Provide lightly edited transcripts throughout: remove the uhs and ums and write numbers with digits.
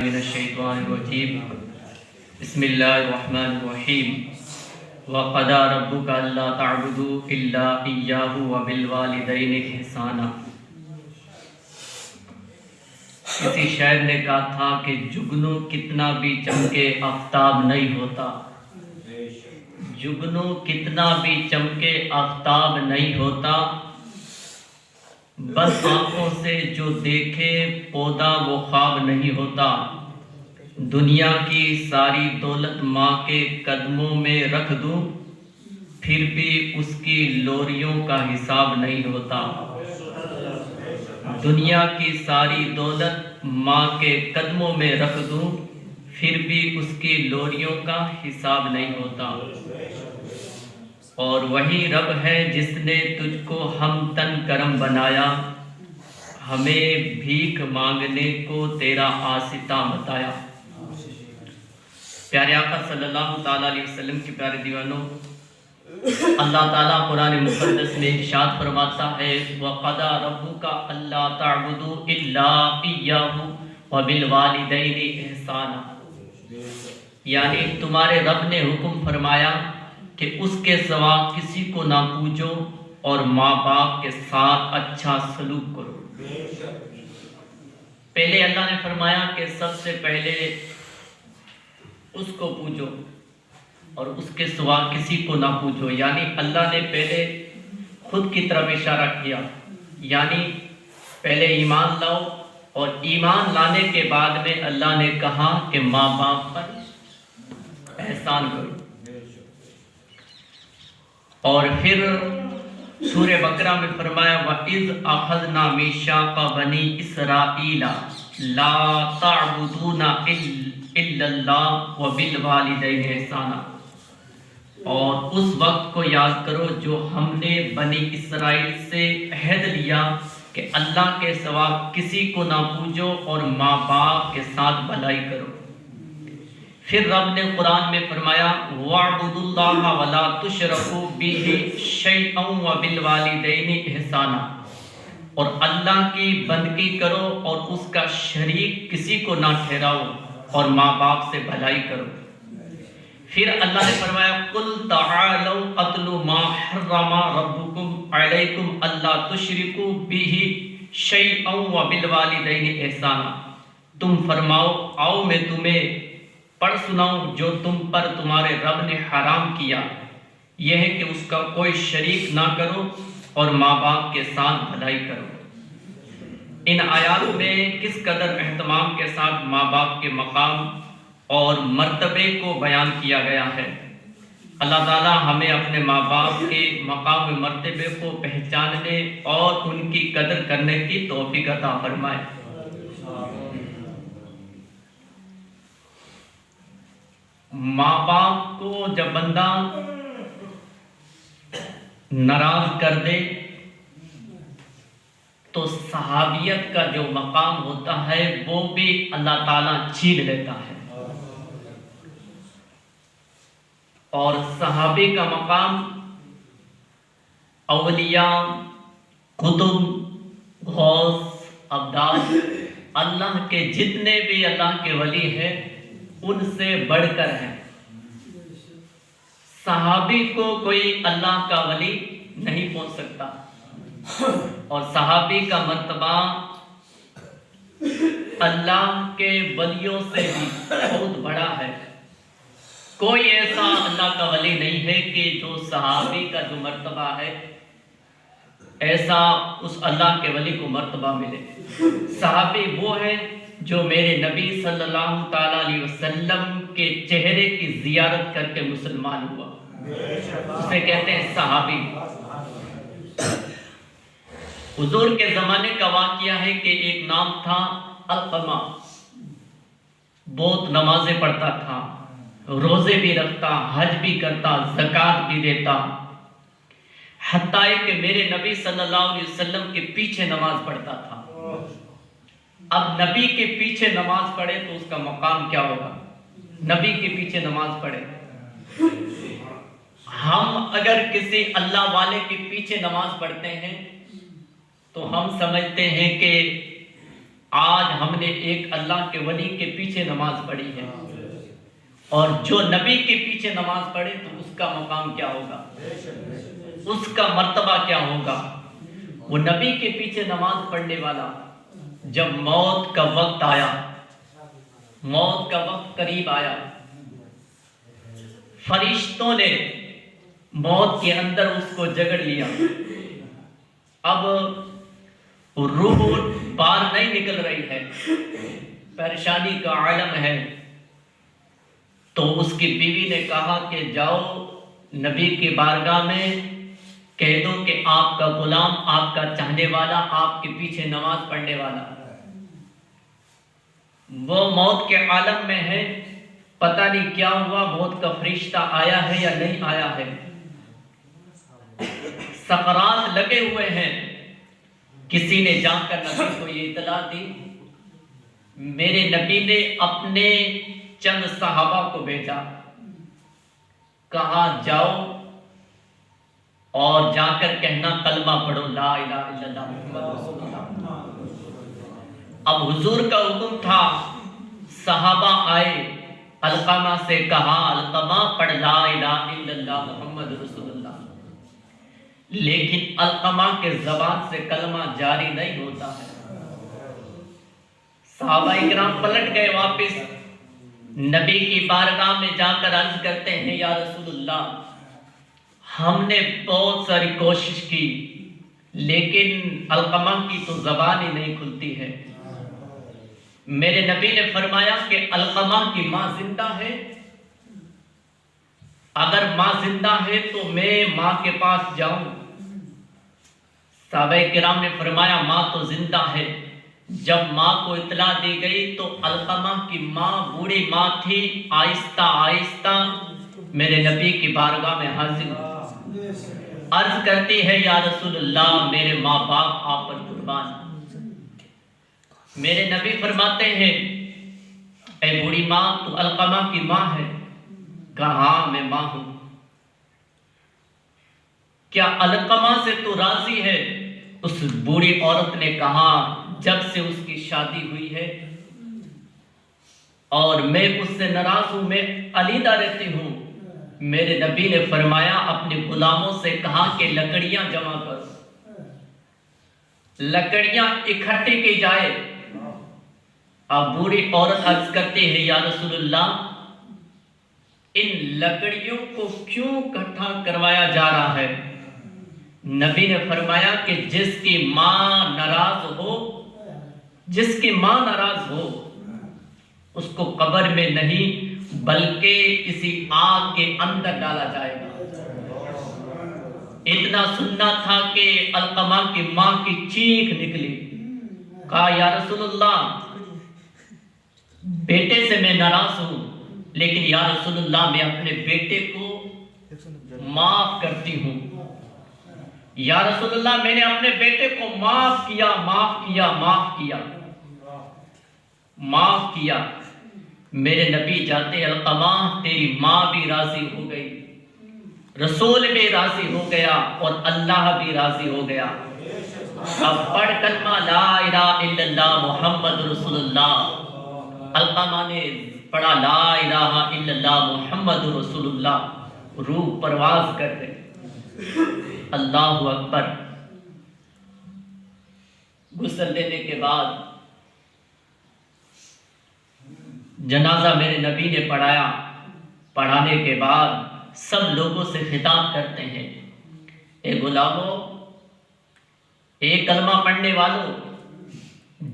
من الشیطان الرجیم بسم اللہ الرحمن الرحیم وَقَضَى رَبُّكَ أَلَّا تَعْبُدُوا إِلَّا إِيَّاهُ وَبِالْوَالِدَيْنِ إِحْسَانًا۔ کسی شاعر نے کہا تھا کہ جگنو کتنا بھی چمکے آفتاب نہیں ہوتا، جگنو کتنا بھی چمکے آفتاب نہیں ہوتا، بس آنکھوں سے جو دیکھے پودا وہ خواب نہیں ہوتا۔ دنیا کی ساری دولت ماں کے قدموں میں رکھ دوں، پھر بھی اس کی لوریوں کا حساب نہیں ہوتا۔ دنیا کی ساری دولت ماں کے قدموں میں رکھ دوں، پھر بھی اس کی لوریوں کا حساب نہیں ہوتا۔ اور وہی رب ہے جس نے تجھ کو ہم تن کرم بنایا، ہمیں بھیک مانگنے کو تیرا آستہ بتایا۔ پیارے آقا صلی اللہ تعالیٰ علیہ وسلم کے پیارے دیوانوں، اللہ تعالیٰ قرآن مقدس میں ارشاد فرماتا ہے وَقَضَى رَبُّكَ أَلَّا تَعْبُدُوا إِلَّا إِيَّاهُ وَبِالْوَالِدَيْنِ إِحْسَانًا، یعنی تمہارے رب نے حکم فرمایا کہ اس کے سوا کسی کو نہ پوجو اور ماں باپ کے ساتھ اچھا سلوک کرو۔ پہلے اللہ نے فرمایا کہ سب سے پہلے اس کو پوجو اور اس کے سوا کسی کو نہ پوجو، یعنی اللہ نے پہلے خود کی طرف اشارہ کیا، یعنی پہلے ایمان لاؤ اور ایمان لانے کے بعد میں اللہ نے کہا کہ ماں باپ پر احسان کرو۔ اور پھر سورہ بقرہ میں فرمایا وَإِذْ أَخَذْنَا مِيثَاقَ بَنِي إِسْرَائِيلَ لَا تَعْبُدُونَ إِلَّا اللَّهَ وَبِالْوَالِدَيْنِ إِحْسَانًا، اور اس وقت کو یاد کرو جو ہم نے بنی اسرائیل سے عہد لیا کہ اللہ کے سوا کسی کو نہ پوجو اور ماں باپ کے ساتھ بھلائی کرو۔ پھر رب نے قرآن میں فرمایا وَاعْبُدُوا اللَّهَ وَلَا تُشْرِكُوا بِهِ شَيْئًا وَبِالْوَالِدَيْنِ إِحْسَانًا، اور اللہ کی بندگی کرو اور اس کا شریک کسی کو نہ ٹھہراؤ اور ماں باپ سے بھلائی کرو۔ پھر اللہ نے فرمایا قُلْ تَعَالَوْا أَتْلُ مَا حَرَّمَ رَبُّكُمْ عَلَيْكُمْ أَلَّا تُشْرِكُوا بِهِ شَيْئًا وَبِالْوَالِدَيْنِ إِحْسَانًا، تم فرماؤ آؤ میں تمہیں پڑھ سناؤں جو تم پر تمہارے رب نے حرام کیا، یہ ہے کہ اس کا کوئی شریک نہ کرو اور ماں باپ کے ساتھ بھلائی کرو۔ ان آیات میں کس قدر اہتمام کے ساتھ ماں باپ کے مقام اور مرتبے کو بیان کیا گیا ہے۔ اللہ تعالیٰ ہمیں اپنے ماں باپ کے مقام و مرتبے کو پہچاننے اور ان کی قدر کرنے کی توفیق عطا فرمائے۔ ماں باپ کو جب بندہ ناراض کر دے تو صحابیت کا جو مقام ہوتا ہے وہ بھی اللہ تعالیٰ چھین لیتا ہے، اور صحابی کا مقام اولیاء، قطب، غوث، ابدال، اللہ کے جتنے بھی اللہ کے ولی ہیں ان سے بڑھ کر ہے۔ صحابی کو کوئی اللہ کا ولی نہیں پہنچ سکتا، اور صحابی کا مرتبہ اللہ کے ولیوں سے بھی بہت بڑا ہے۔ کوئی ایسا اللہ کا ولی نہیں ہے کہ جو صحابی کا جو مرتبہ ہے ایسا اس اللہ کے ولی کو مرتبہ ملے۔ صحابی وہ ہے جو میرے نبی صلی اللہ تعالیٰ علیہ وسلم کے چہرے کی زیارت کر کے مسلمان ہوا، اسے کہتے ہیں صحابی۔ حضور کے زمانے کا واقعہ ہے کہ ایک نام تھا علقمہ، بہت نمازیں پڑھتا تھا، روزے بھی رکھتا، حج بھی کرتا، زکوٰۃ بھی دیتا، حتیٰ کہ میرے نبی صلی اللہ علیہ وسلم کے پیچھے نماز پڑھتا تھا۔ اب نبی کے پیچھے نماز پڑھے تو اس کا مقام کیا ہوگا؟ نبی کے پیچھے نماز پڑھے۔ ہم اگر کسی اللہ والے کے پیچھے نماز پڑھتے ہیں تو ہم سمجھتے ہیں کہ آج ہم نے ایک اللہ کے ولی کے پیچھے نماز پڑھی ہے، اور جو نبی کے پیچھے نماز پڑھے تو اس کا مقام کیا ہوگا، اس کا مرتبہ کیا ہوگا۔ وہ نبی کے پیچھے نماز پڑھنے والا جب موت کا وقت آیا، موت کا وقت قریب آیا، فرشتوں نے موت کے اندر اس کو جگڑ لیا، اب روح باہر نہیں نکل رہی ہے، پریشانی کا عالم ہے۔ تو اس کی بیوی نے کہا کہ جاؤ نبی کی بارگاہ میں کہہ دو کہ آپ کا غلام، آپ کا چاہنے والا، آپ کے پیچھے نماز پڑھنے والا وہ موت کے عالم میں ہے، پتہ نہیں کیا ہوا، موت کا فرشتہ آیا ہے یا نہیں آیا ہے، سکرات لگے ہوئے ہیں۔ کسی نے جا کر نبی کو یہ اطلاع دی، میرے نبی نے اپنے چند صحابہ کو بھیجا، کہا جاؤ اور جا کر کہنا کلمہ پڑھو لا الہ الا اللہ محمد رسول اللہ۔ اب حضور کا حکم تھا، صحابہ آئے، علقمہ سے کہا علقمہ پڑھ لا الہ الا اللہ محمد رسول اللہ، لیکن علقمہ کے زبان سے کلمہ جاری نہیں ہوتا ہے۔ صحابہ اکرام پلٹ گئے واپس، نبی کی بارگاہ میں جا کر عرض کرتے ہیں یا رسول اللہ، ہم نے بہت ساری کوشش کی لیکن علقمہ کی تو زبان ہی نہیں کھلتی ہے۔ میرے نبی نے فرمایا کہ علقمہ کی ماں زندہ ہے، اگر ماں زندہ ہے تو میں ماں کے پاس جاؤں۔ صحابہ کرام نے فرمایا ماں تو زندہ ہے۔ جب ماں کو اطلاع دی گئی تو علقمہ کی ماں بوڑھی ماں تھی، آہستہ آہستہ میرے نبی کی بارگاہ میں حاضر ہوئی، عرض کرتی ہے یا رسول اللہ میرے ماں باپ آپ پر قربان۔ میرے نبی فرماتے ہیں اے بوڑھی ماں تو علقمہ کی ماں ہے؟ کہا ہاں میں ماں ہوں۔ کیا علقمہ سے تو راضی ہے؟ اس بوڑھی عورت نے کہا جب سے اس کی شادی ہوئی ہے اور میں اس سے ناراض ہوں، میں علیحدہ رہتی ہوں۔ میرے نبی نے فرمایا اپنے غلاموں سے کہا کہ لکڑیاں جمع کرو، لکڑیاں اکٹھی کی جائے۔ اب بوڑھی عورت عرض کرتی ہے یا رسول اللہ ان لکڑیوں کو کیوں اکٹھا کروایا جا رہا ہے؟ نبی نے فرمایا کہ جس کی ماں ناراض ہو، جس کی ماں ناراض ہو اس کو قبر میں نہیں بلکہ کسی آگ کے اندر ڈالا جائے گا۔ اتنا سننا تھا کہ علقمہ کی ماں کی چیخ نکلی، کہا یا رسول اللہ بیٹے سے میں ناراض ہوں لیکن یا رسول اللہ میں اپنے بیٹے کو معاف کرتی ہوں۔ یا رسول اللہ میں نے اپنے بیٹے کو معاف کیا، معاف کیا، معاف کیا، معاف کیا۔ میرے نبی جاتے علقمہ تیری ماں بھی راضی ہو گئی، رسول بھی راضی ہو گیا اور اللہ بھی راضی ہو گیا۔ اب پڑھ کلمہ لا الہ الا اللہ محمد رسول اللہ۔ علقمہ نے پڑھا لا الہ الا اللہ محمد رسول اللہ، روح پرواز کر گئی۔ اللہ اکبر۔ غسل دینے کے بعد جنازہ میرے نبی نے پڑھایا، پڑھانے کے بعد سب لوگوں سے خطاب کرتے ہیں اے غلامو، اے کلمہ پڑھنے والوں،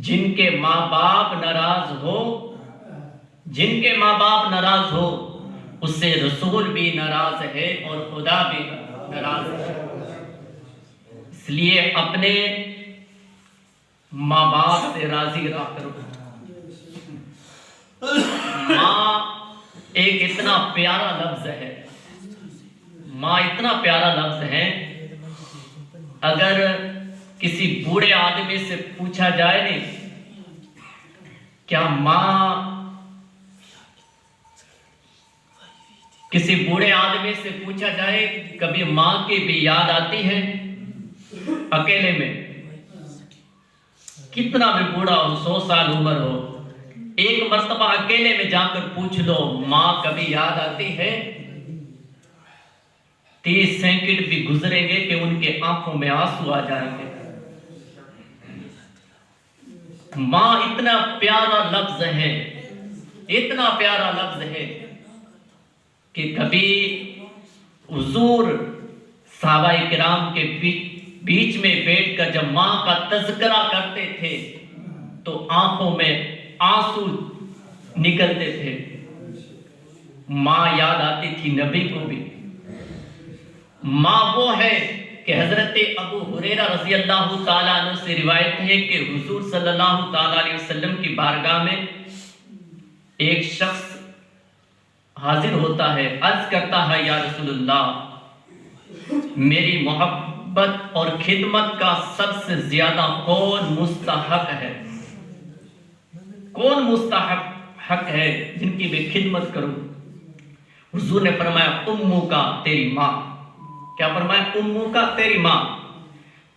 جن کے ماں باپ ناراض ہو، جن کے ماں باپ ناراض ہو اس سے رسول بھی ناراض ہے اور خدا بھی ناراض ہے۔ اس لیے اپنے ماں باپ سے راضی رہا کرو۔ ماں ایک اتنا پیارا لفظ ہے، ماں اتنا پیارا لفظ ہے، اگر کسی بوڑھے آدمی سے پوچھا جائے نہیں کیا ماں، کسی بوڑھے آدمی سے پوچھا جائے کبھی ماں کی بھی یاد آتی ہے اکیلے میں؟ کتنا بھی بوڑھا ہو، 100 سال عمر ہو، ایک مرتبہ اکیلے میں جا کر پوچھ لو ماں کبھی یاد آتی ہے؟ 30 سیکنڈ بھی گزریں گے کہ ان کے آنکھوں میں آنسو آ جائیں گے۔ ماں اتنا پیارا لفظ ہے، اتنا پیارا لفظ ہے کہ کبھی حضور صحابہ کرام کے بیچ میں بیٹھ کر جب ماں کا تذکرہ کرتے تھے تو آنکھوں میں آنسو نکلتے تھے۔ ماں یاد آتی تھی نبی کو بھی۔ ماں وہ ہے کہ حضرت ابو ہریرہ رضی اللہ تعالیٰ عنہ سے روایت ہے کہ حضور صلی اللہ تعالیٰ علیہ وسلم کی بارگاہ میں ایک شخص حاضر ہوتا ہے، عرض کرتا ہے یا رسول اللہ، میری محبت اور خدمت کا سب سے زیادہ کون مستحق ہے؟ کون مستحق ہے جن کی میں خدمت کروں؟ حضور نے فرمایا امو کا، تیری ماں۔ کیا فرمایا؟ امو کا، تیری ماں۔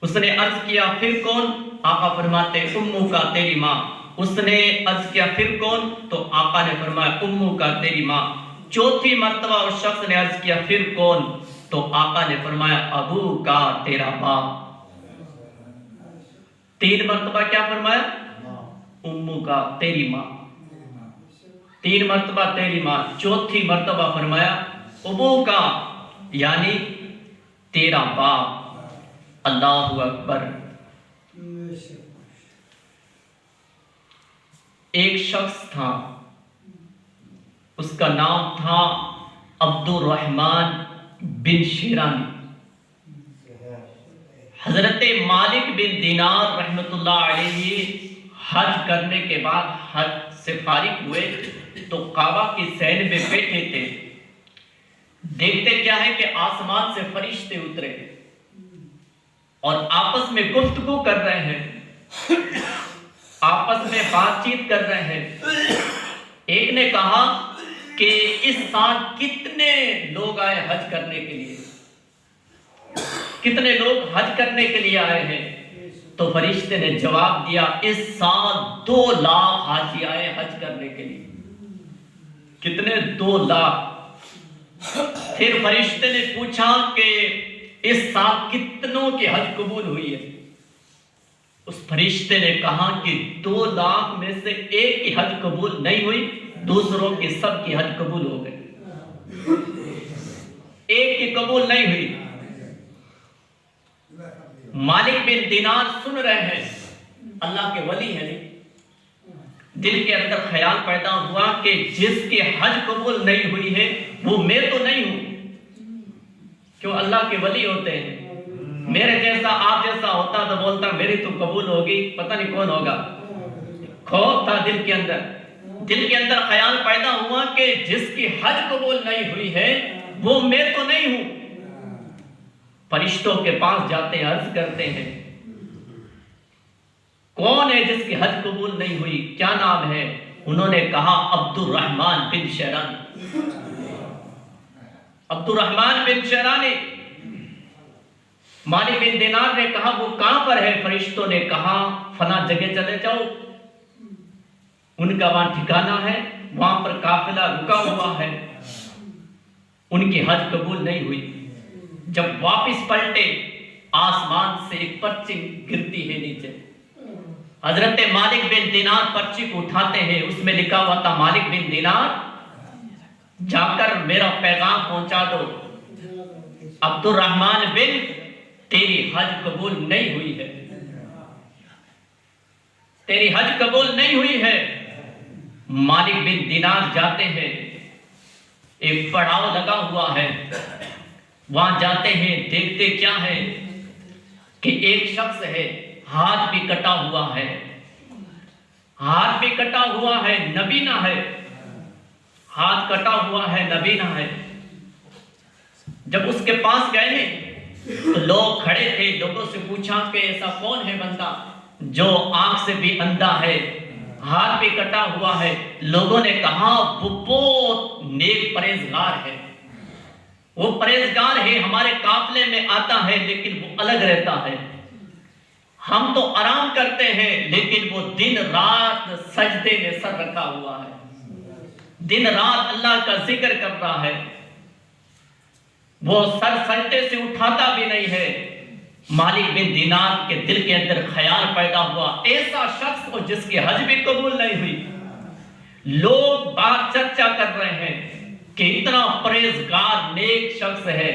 اس نے عرض کیا پھر کون؟ آقا فرماتے امو کا، تیری ماں۔ اس نے عرض کیا پھر کون؟ تو آقا نے فرمایا امو کا، تیری ماں۔ چوتھی مرتبہ اس شخص نے عرض کیا پھر کون؟ تو آقا نے فرمایا ابو کا، تیرا باپ۔ 3 مرتبہ کیا فرمایا؟ امو کا، تیری ماں۔ 3 مرتبہ تیری ماں، چوتھی مرتبہ فرمایا ابو کا، یعنی تیرا باپ۔ اللہ اکبر۔ ایک شخص تھا، اس کا نام تھا عبد الرحمن بن شیرانی۔ حضرت مالک بن دینار رحمت اللہ علیہ حج کرنے کے بعد حج سے فارغ ہوئے تو کعبہ کی صحن میں بیٹھے تھے۔ دیکھتے کیا ہے کہ آسمان سے فرشتے اترے اور آپس میں گفتگو کر رہے ہیں، آپس میں بات چیت کر رہے ہیں۔ ایک نے کہا کہ اس سال کتنے لوگ آئے حج کرنے کے لیے؟ کتنے لوگ حج کرنے کے لیے آئے ہیں؟ تو فرشتے نے جواب دیا اس سال 2 لاکھ حاجی آئے حج کرنے کے لیے۔ کتنے؟ 2 لاکھ۔ پھر فرشتے نے پوچھا کہ اس سال کتنوں کی حج قبول ہوئی ہے؟ اس فرشتے نے کہا کہ 2 لاکھ میں سے ایک کی حج قبول نہیں ہوئی، دوسروں کی سب کی حج قبول ہو گئی، ایک کی قبول نہیں ہوئی۔ مالک بن دینار سن رہے ہیں، اللہ کے ولی ہیں، دل کے اندر خیال پیدا ہوا کہ جس کی حج قبول نہیں ہوئی ہے وہ میں تو نہیں ہوں، کیوں اللہ کے ولی ہوتے ہیں، میرے جیسا آپ جیسا ہوتا تو بولتا میری تو قبول ہوگی، پتہ نہیں کون ہوگا۔ خوف تھا دل کے اندر خیال پیدا ہوا کہ جس کی حج قبول نہیں ہوئی ہے وہ میں تو نہیں ہوں۔ فرشتوں کے پاس جاتے ہیں، عرض کرتے ہیں کون ہے جس کی حج قبول نہیں ہوئی؟ کیا نام ہے؟ انہوں نے کہا عبد الرحمن بن شیرانی۔ عبد الرحمن بن شیرانی۔ مالک بن دینار نے کہا وہ کہاں پر ہے؟ فرشتوں نے کہا فلاں جگہ چلے جاؤ، ان کا وہاں ٹھکانہ ہے، وہاں پر قافلہ رکا ہوا ہے، ان کی حج قبول نہیں ہوئی۔ جب واپس پلٹے آسمان سے ایک پرچی گرتی ہے نیچے، حضرت مالک بن دینار پرچی کو اٹھاتے ہیں، اس میں لکھا ہوا تھا مالک بن دینار جا کر میرا پیغام پہنچا دو، عبد الرحمن بن تیری حج قبول نہیں ہوئی ہے، تیری حج قبول نہیں ہوئی ہے۔ مالک بن دینار جاتے ہیں، ایک پڑاؤ لگا ہوا ہے، وہاں جاتے ہیں، دیکھتے کیا ہے کہ ایک شخص ہے، ہاتھ بھی کٹا ہوا ہے، ہاتھ بھی کٹا ہوا ہے، نبینا ہے، ہاتھ کٹا ہوا ہے، نبینا ہے۔ جب اس کے پاس گئے ہیں تو لوگ کھڑے تھے، لوگوں سے پوچھا کہ ایسا کون ہے بندہ جو آنکھ سے بھی اندھا ہے، ہاتھ بھی کٹا ہوا ہے؟ لوگوں نے کہا وہ بہت نیک پرہیزگار ہے، وہ پرہیزگار ہے، ہمارے قافلے میں آتا ہے لیکن وہ الگ رہتا ہے۔ ہم تو آرام کرتے ہیں لیکن وہ دن رات سجدے میں سر رکھا ہوا ہے، دن رات اللہ کا ذکر کر رہا ہے، وہ سر سجدے سے اٹھاتا بھی نہیں ہے۔ مالک بن دینار کے دل کے اندر خیال پیدا ہوا، ایسا شخص ہو جس کی حج بھی قبول نہیں ہوئی، لوگ بات چرچا کر رہے ہیں کہ اتنا پرہیزگار نیک شخص ہے،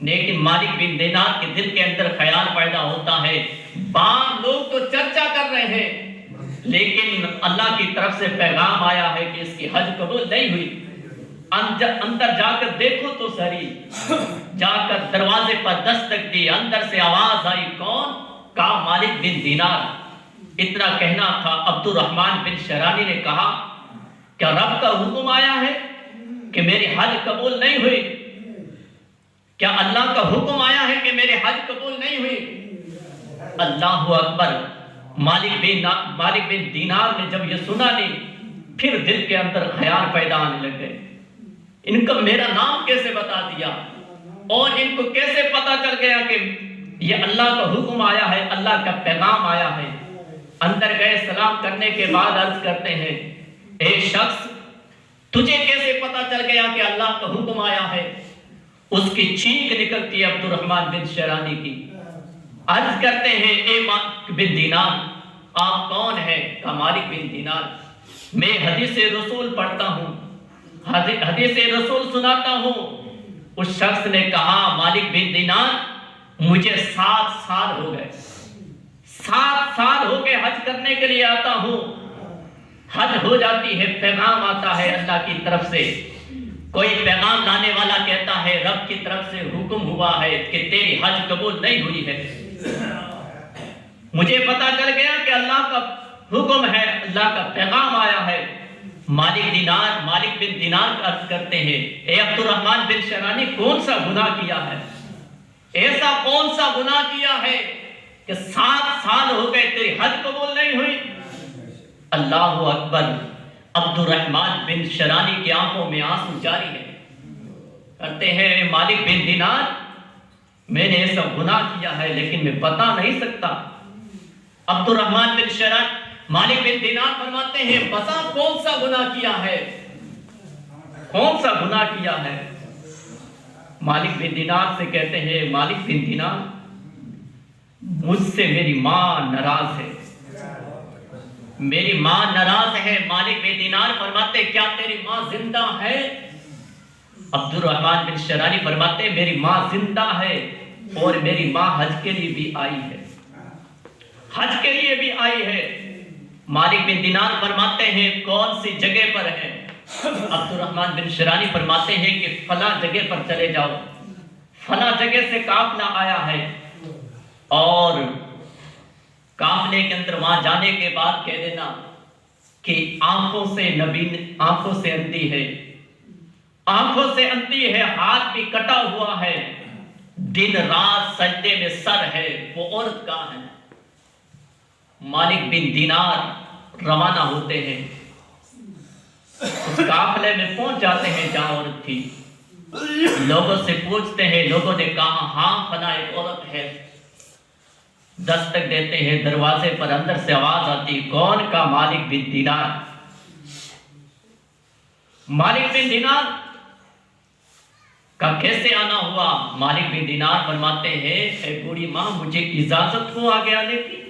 لیکن مالک بن دینار کے دل کے اندر خیال پیدا ہوتا ہے، بعض لوگ تو چرچا کر رہے ہیں لیکن اللہ کی طرف سے پیغام آیا ہے کہ اس کی حج قبول نہیں ہوئی۔ اندر جا کر دیکھو تو سری، جا کر دروازے پر دستک دی، اندر سے آواز آئی، کون؟ کہا مالک بن دینار۔ اتنا کہنا تھا، عبد الرحمن بن شرانی نے کہا کیا رب کا حکم آیا ہے کہ میری حج قبول نہیں ہوئی؟ کیا اللہ کا حکم آیا ہے کہ میری حج قبول نہیں ہوئی؟ اللہ اکبر۔ مالک بن دینار نے جب یہ سنا نہیں، پھر دل کے اندر خیال پیدا آنے لگ گئے، ان کا میرا نام کیسے بتا دیا، اور ان کو کیسے پتا چل گیا کہ یہ اللہ کا حکم آیا ہے، اللہ کا پیغام آیا ہے۔ اندر گئے، سلام کرنے کے بعد عرض کرتے ہیں، اے شخص تجھے کیسے پتا چل گیا کہ اللہ کا حکم آیا ہے؟ اس کی چینک نکلتی ہے عبد الرحمن بن شرانی کی۔ عرض کرتے ہیں، اے مالک بن دینار آپ کون ہیں؟ کہا مالک بن دینار میں حدیث رسول پڑھتا ہوں، حدیث رسول سناتا ہوں۔ اس شخص نے کہا مالک بن دینار مجھے 7 سال ہو گئے، 7 سال ہو گئے حج کرنے کے لیے آتا ہوں، حج ہو جاتی ہے، پیغام آتا ہے اللہ کی طرف سے، کوئی پیغام لانے والا کہتا ہے رب کی طرف سے حکم ہوا ہے کہ تیری حج قبول نہیں ہوئی ہے۔ مجھے پتا چل گیا کہ اللہ کا حکم ہے، اللہ کا پیغام آیا ہے۔ مالک بن دینار عرض کرتے ہیں، اے عبد الرحمن بن شرانی کون سا گناہ کیا ہے، ایسا کون سا گناہ کیا ہے کہ 7 سال ہو گئے تیری حج قبول نہیں ہوئی؟ اللہ اکبر۔ عبد الرحمن بن شرانی کی آنکھوں میں آنسو جاری ہے، کرتے ہیں مالک بن دینار میں نے ایسا گناہ کیا ہے لیکن میں بتا نہیں سکتا۔ عبد الرحمن بن شرانی مالک بن دینار فرماتے ہیں بتا کون سا گناہ کیا ہے، کون سا گناہ کیا ہے؟ مالک بن دینار سے کہتے ہیں، مالک بن دینار مجھ سے میری ماں ناراض ہے، میری ماں ناراض ہے۔ مالک بن دینار فرماتے کیا تیری ماں زندہ ہے؟ عبد الرحمن بن شرانی فرماتے میری ماں زندہ ہے اور میری ماں حج کے لیے بھی آئی ہے، حج کے لیے بھی آئی ہے۔ مالک بن دینار فرماتے ہیں کون سی جگہ پر ہے؟ عبد الرحمن بن شرانی فرماتے ہیں کہ فلاں جگہ پر چلے جاؤ، فلاں جگہ سے قافلہ آیا ہے، اور قافلے کے اندر وہاں جانے کے بعد کہہ دینا کہ آنکھوں سے اندھی ہے، آنکھوں سے اندھی ہے، ہاتھ بھی کٹا ہوا ہے، دن رات سجدے میں سر ہے، وہ عورت کہاں ہے؟ مالک بن دینار روانہ ہوتے ہیں، اس قافلے میں پہنچ جاتے ہیں جہاں عورت تھی، لوگوں سے پوچھتے ہیں، لوگوں نے کہا ہاں فلاں ایک عورت ہے، دستک دیتے ہیں دروازے پر، اندر سے آواز آتی، کون؟ کا مالک بن دینار۔ مالک بن دینار کا کیسے آنا ہوا؟ مالک بن دینار فرماتے ہیں اے بوڑھی ماں مجھے اجازت ہو آگے آنے کی؟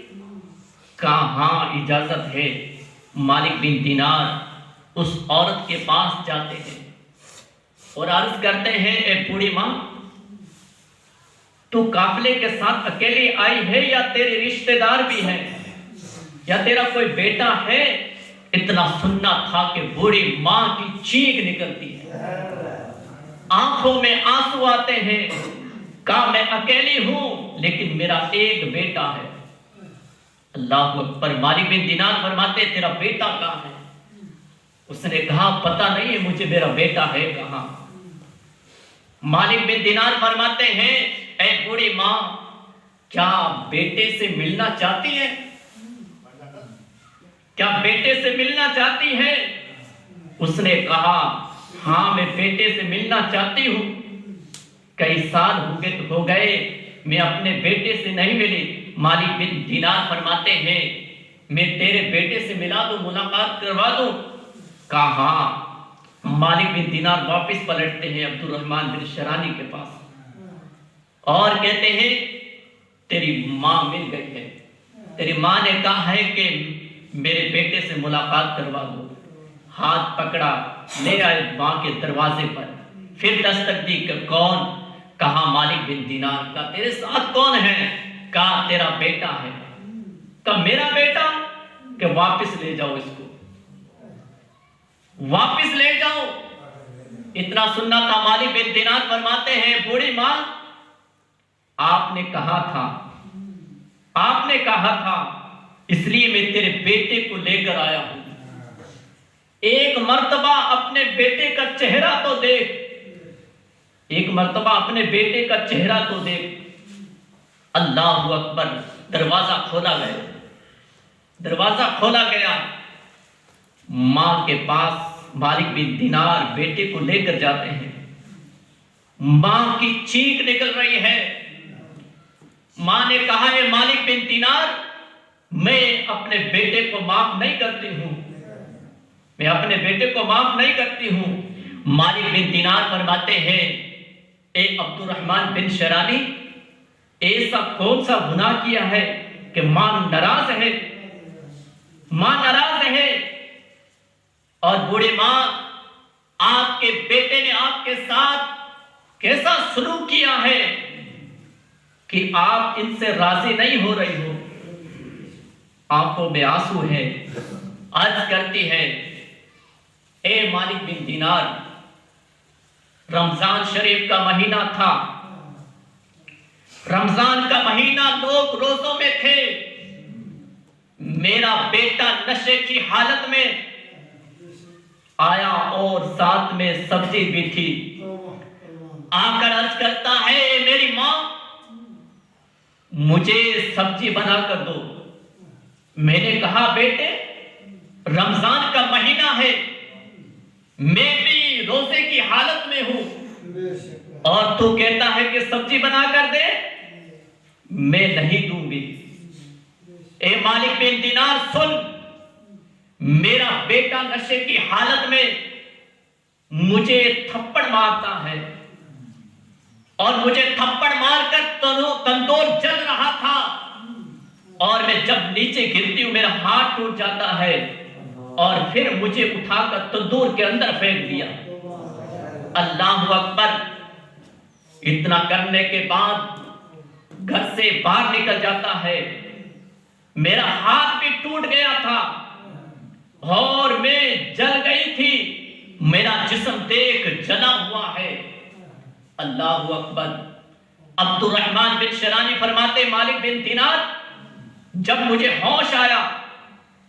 کہا ہاں اجازت ہے۔ مالک بن دینار اس عورت کے پاس جاتے ہیں اور عرض کرتے ہیں اے بوڑھی ماں تو قافلے کے ساتھ اکیلی آئی ہے یا تیرے رشتہ دار بھی ہیں یا تیرا کوئی بیٹا ہے؟ اتنا سننا تھا کہ بوڑھی ماں کی چیخ نکلتی ہے، آنکھوں میں آنسو آتے ہیں، کہا میں اکیلی ہوں لیکن میرا ایک بیٹا ہے۔ اللہ اکبر۔ مالک بن دینار فرماتے تیرا بیٹا کہاں ہے؟ اس نے کہا پتہ نہیں ہے مجھے میرا بیٹا ہے کہاں۔ مالک بن دینار فرماتے ہیں اے بوڑھی ماں کیا بیٹے سے ملنا چاہتی ہے؟ کیا بیٹے سے ملنا چاہتی ہے؟ اس نے کہا ہاں میں بیٹے سے ملنا چاہتی ہوں، کئی سال ہو گئے میں اپنے بیٹے سے نہیں ملی، مالک بن دینار فرماتے ہیں میں تیرے بیٹے سے ملا دوں، ملاقات کروا دوں؟ کہا ہاں۔ مالک بن دینار واپس پلٹتے ہیں عبد الرحمن بن شرانی کے پاس اور کہتے ہیں تیری ماں مل گئی ہے، تیری ماں نے کہا ہے کہ میرے بیٹے سے ملاقات کروا دو۔ ہاتھ پکڑا، لے آئے ماں کے دروازے پر، پھر دستک دی کہ کون؟ کہا مالک بن دینار کا۔ تیرے ساتھ کون ہے؟ کہا تیرا بیٹا ہے۔ کہا میرا بیٹا؟ کہ واپس لے جاؤ اس کو، واپس لے جاؤ۔ اتنا سننا تھا، مالک بن دینار فرماتے ہیں بوڑھی ماں آپ نے کہا تھا، آپ نے کہا تھا، اس لیے میں تیرے بیٹے کو لے کر آیا ہوں۔ ایک مرتبہ اپنے بیٹے کا چہرہ تو دیکھ، ایک مرتبہ اپنے بیٹے کا چہرہ تو دیکھ۔ اللہ اکبر۔ دروازہ کھولا گیا، دروازہ کھولا گیا، ماں کے پاس مالک بن دینار بیٹے کو لے کر جاتے ہیں۔ ماں کی چیخ نکل رہی ہے۔ ماں نے کہا ہے مالک بن دینار میں اپنے بیٹے کو معاف نہیں کرتی ہوں، میں اپنے بیٹے کو معاف نہیں کرتی ہوں۔ مالک بن دینار فرماتے ہیں اے عبد الرحمن بن شرانی ایسا کون سا گناہ کیا ہے کہ ماں ناراض ہے؟ ماں ناراض ہے؟ اور بوڑھے ماں آپ کے بیٹے نے آپ کے ساتھ کیسا سلوک کیا ہے کہ آپ ان سے راضی نہیں ہو رہی ہو؟ آنکھوں میں آنسو ہے، عرض کرتی ہے اے مالک بن دینار رمضان شریف کا مہینہ تھا، رمضان کا مہینہ لوگ روزوں میں تھے، میرا بیٹا نشے کی حالت میں آیا اور ساتھ میں سبزی بھی تھی، آ کر عرض کرتا ہے اے میری ماں مجھے سبزی بنا کر دو۔ میں نے کہا بیٹے رمضان کا مہینہ ہے، میں بھی روزے کی حالت میں ہوں اور تو کہتا ہے کہ سبزی بنا کر دے، میں نہیں دوں گی۔ اے مالک بن دینار سن، میرا بیٹا نشے کی حالت میں مجھے تھپڑ مارتا ہے اور مجھے تھپڑ مار کر تندور جل رہا تھا اور میں جب نیچے گرتی ہوں میرا ہاتھ ٹوٹ جاتا ہے اور پھر مجھے اٹھا کر تندور کے اندر پھینک دیا۔ اللہ اکبر۔ اتنا کرنے کے بعد گھر سے باہر نکل جاتا ہے، میرا ہاتھ بھی ٹوٹ گیا تھا اور میں جل گئی تھی، میرا جسم دیکھ جلا ہوا ہے۔ اللہ اکبر۔ عبد الرحمن بن شرانی فرماتے مالک بن دینار جب مجھے ہوش آیا،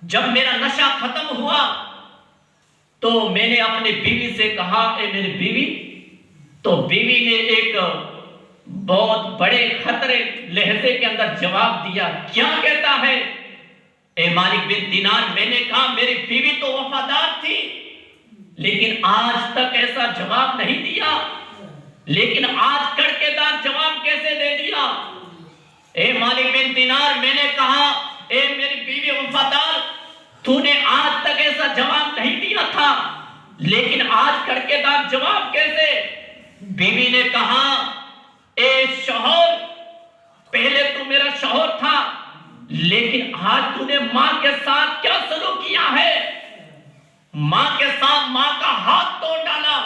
جب میرا نشہ ختم ہوا تو میں نے اپنی بیوی سے کہا اے میری بیوی، تو بیوی نے ایک بہت بڑے خطرے لہجے کے اندر جواب دیا۔ کیا کہتا ہے؟ اے مالک بن دینار میں نے کہا میری بیوی تو وفادار تھی لیکن آج تک ایسا جواب نہیں دیا، لیکن آج کڑکے دار جواب کیسے دے دیا؟ اے مالک بن دینار میں نے کہا اے میری بیوی وفادار تو نے آج تک ایسا جواب نہیں دیا تھا لیکن آج کڑکے دار جواب کیسے؟ بیوی نے کہا اے شوہر پہلے تو میرا شوہر تھا لیکن آج تو نے ماں کے ساتھ کیا سلوک کیا ہے؟ ماں کے ساتھ ماں کا ہاتھ توڑ ڈالا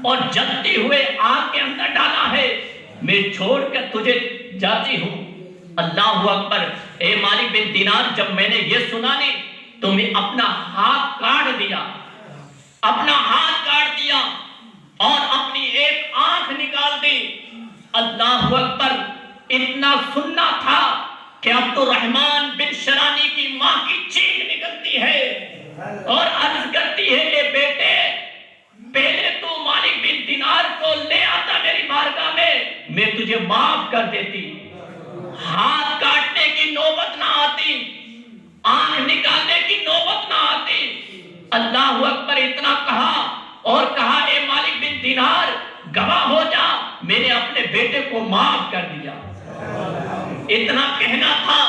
اور جلتی ہوئے آگ کے اندر ڈالا ہے، میں چھوڑ کر تجھے جاتی ہوں۔ اللہ اکبر۔ اے مالک بن دینار جب میں نے یہ سنا نہیں تو میں اپنا ہاتھ کاٹ دیا، اپنا ہاتھ کاٹ دیا اور اپنی ایک آنکھ نکال دی۔ اللہ اکبر۔ اتنا سننا تھا کہ عبد الرحمن بن شرانی کی ماں کی چیخ نکلتی ہے اور عرض کرتی ہے کہ بیٹے پہلے تو مالک بن دینار کو لے آتا میری بارگاہ میں تجھے معاف کر دیتی، ہاتھ کاٹنے کی نوبت نہ آتی، آنکھ نکالنے کی نوبت نہ آتی۔ اللہ اکبر۔ اتنا کہا اور کہا اے مالک بن دینار گواہ ہو جا میں نے اپنے بیٹے کو معاف کر دیا۔ اتنا کہنا تھا،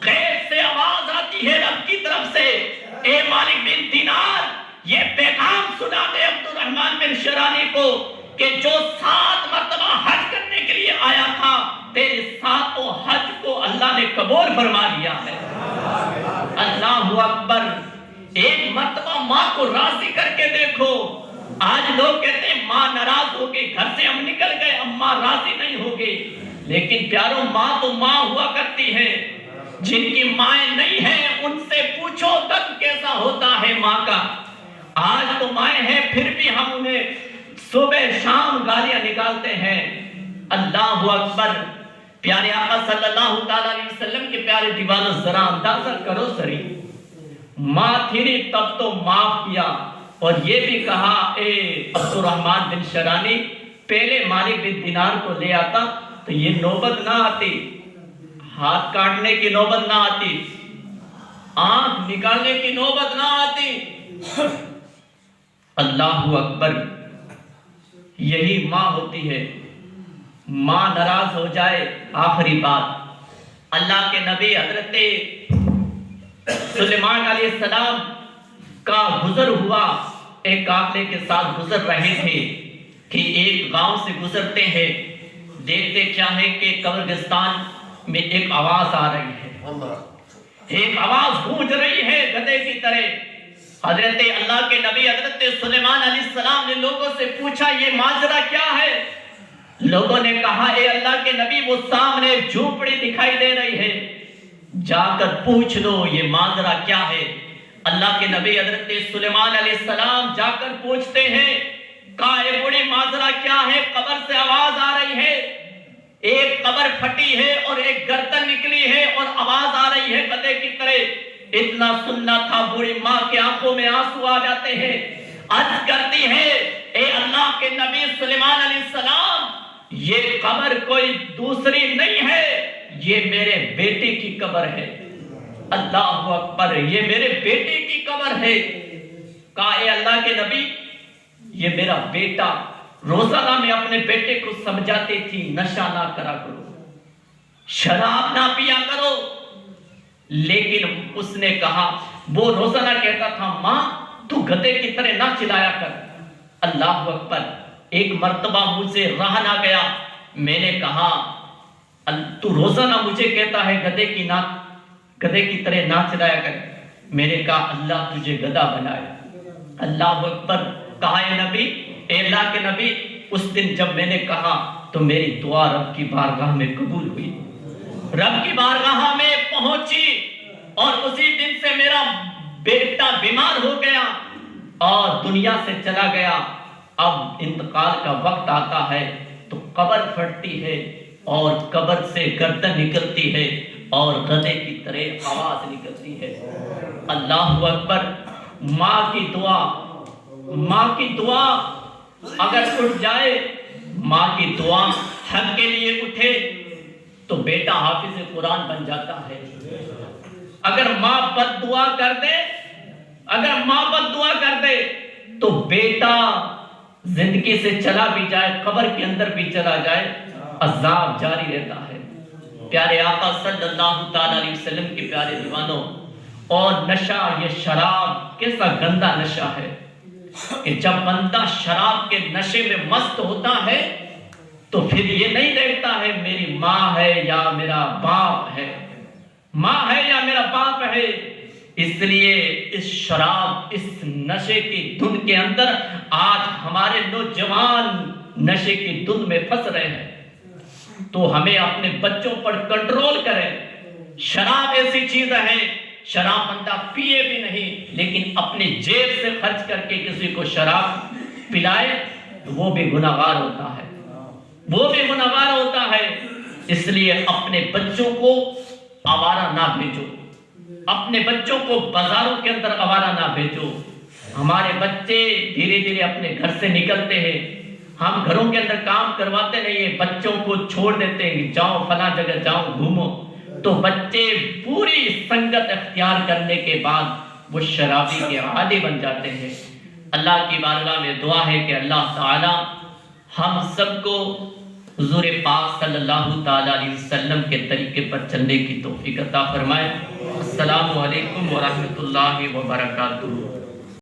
غیب سے آواز آتی ہے رب کی طرف سے، اے مالک بن دینار یہ پیغام سنا دے عبد الرحمن بن شرانی کو کہ جو 7 مرتبہ حج کرنے کے لیے آیا تھا، تیرے 7 حج کو اللہ نے قبول فرما لیا ہے۔ اللہ اکبر۔ ایک مرتبہ ماں کو راضی کر کے دیکھو۔ آج لوگ کہتے ہیں ماں ناراض ہو گئی، گھر سے ہم نکل گئے، اب ماں راضی نہیں ہوگی، لیکن پیاروں ماں تو ماں ہوا کرتی ہے۔ جن کی مائیں نہیں ہیں ان سے پوچھو درد کیسا ہوتا ہے ماں کا۔ آج تو مائیں ہیں پھر بھی ہم انہیں صبح شام گالیاں نکالتے ہیں۔ اللہ اکبر۔ پیارے آقا صلی اللہ تعالیٰ علیہ وسلم کے پیارے دیوانوں ذرا اندازہ کرو سری، ماں تھی تب تو معاف کیا، اور یہ بھی کہا اے عبد الرحمن بن شرانی پہلے مالک بن دینار کو لے آتا تو یہ نوبت نہ آتی، ہاتھ کاٹنے کی نوبت نہ آتی، آنکھ نکالنے کی نوبت نہ آتی۔ اللہ اکبر۔ یہی ماں ہوتی ہے۔ ماں ناراض ہو جائے، آخری بات، اللہ کے نبی حضرت سلیمان علیہ السلام کا گزر ہوا، ایک قافلے کے ساتھ گزر رہے تھے کہ ایک گاؤں سے گزرتے ہیں، دیکھتے کیا ہے کہ قبرستان میں ایک آواز آ رہی ہے، ایک آواز گونج رہی ہے گدھے کی طرح۔ حضرت اللہ کے نبی حضرت سلیمان علیہ السلام نے لوگوں سے پوچھا یہ ماجرا کیا ہے؟ لوگوں نے کہا اے اللہ کے نبی وہ سامنے جھوپڑی دکھائی دے رہی ہے، جا کر پوچھ لو یہ ماجرا کیا ہے۔ اللہ کے نبی حضرت سلیمان علیہ السلام جا کر پوچھتے ہیں، کہا اے بڑی ماجرا کیا ہے؟ قبر سے آواز آ رہی ہے، ایک قبر پھٹی ہے اور ایک گردن نکلی ہے اور آواز آ رہی ہے گدھے کی طرح۔ اتنا سننا تھا بوڑھی ماں کی آنکھوں میں آنسو آ جاتے ہیں، عرض کرتی ہے اے اللہ کے نبی سلیمان علیہ السلام یہ قبر کوئی دوسری نہیں ہے، یہ میرے بیٹے کی قبر ہے۔ اللہ اکبر، یہ میرے بیٹے کی قبر ہے۔ کہا اے اللہ کے نبی یہ میرا بیٹا، روزانہ میں اپنے بیٹے کو سمجھاتی تھی نشہ نہ کرا کرو، شراب نہ پیا کرو، لیکن اس نے کہا، وہ روزانہ کہتا تھا ماں تو گدھے کی طرح نہ چلایا کر۔ اللہ اکبر۔ ایک مرتبہ مجھ سے رہا نہ گیا، میں نے کہا تو روزانہ مجھے کہتا ہے گدھے کی طرح نہ چلایا کر۔ میں نے کہا اللہ تجھے گدھا بنائے۔ اللہ اکبر۔ کہا اے نبی، اے اللہ کے نبی اس دن جب میں نے کہا تو میری دعا رب کی بارگاہ میں قبول ہوئی، رب کی بارگاہ میں پہنچی، اور اسی دن سے میرا بیٹا بیمار ہو گیا اور دنیا سے چلا گیا۔ اب انتقال کا وقت آتا ہے تو قبر پھٹتی ہے اور قبر سے گردن نکلتی ہے اور گدھے کی طرح آواز نکلتی ہے۔ اللہ اکبر۔ ماں کی دعا اگر اٹھ جائے، ماں کی دعا حق کے لیے اٹھے تو بیٹا حافظ قرآن بن جاتا ہے۔ اگر ماں بد دعا کر دے تو بیٹا زندگی سے چلا بھی جائے، قبر کے اندر بھی چلا جائے، عذاب جاری رہتا ہے۔ پیارے آقا صلی اللہ تعالیٰ علیہ وسلم کے پیارے دیوانوں، اور نشہ، یہ شراب کیسا گندا نشہ ہے کہ جب بندہ شراب کے نشے میں مست ہوتا ہے تو پھر یہ نہیں دیکھتا ہے میری ماں ہے یا میرا باپ ہے، ماں ہے یا میرا باپ ہے۔ اس لیے اس شراب، اس نشے کی دھن کے اندر آج ہمارے نوجوان نشے کی دھن میں پھنس رہے ہیں، تو ہمیں اپنے بچوں پر کنٹرول کریں۔ شراب ایسی چیز ہے، شراب بندہ پیے بھی نہیں لیکن اپنی جیب سے خرچ کر کے کسی کو شراب پلائے تو وہ بھی گناہگار ہوتا ہے، اس لیے اپنے بچوں کو آوارہ نہ بھیجو، اپنے بچوں کو بازاروں کے اندر آوارہ نہ بھیجو۔ ہمارے بچے دھیرے دھیرے اپنے گھر سے نکلتے ہیں، ہم گھروں کے اندر کام کرواتے نہیں ہیں، بچوں کو چھوڑ دیتے ہیں، جاؤ فلاں جگہ جاؤ گھومو، تو بچے پوری سنگت اختیار کرنے کے بعد وہ شرابی کے عادی بن جاتے ہیں۔ اللہ کی بارگاہ میں دعا ہے کہ اللہ تعالی ہم سب کو حضور پاک صلی اللہ تعالیٰ علیہ وسلم کے طریقے پر چلنے کی توفیق عطا فرمائے۔ السلام علیکم ورحمۃ اللہ وبرکاتہ۔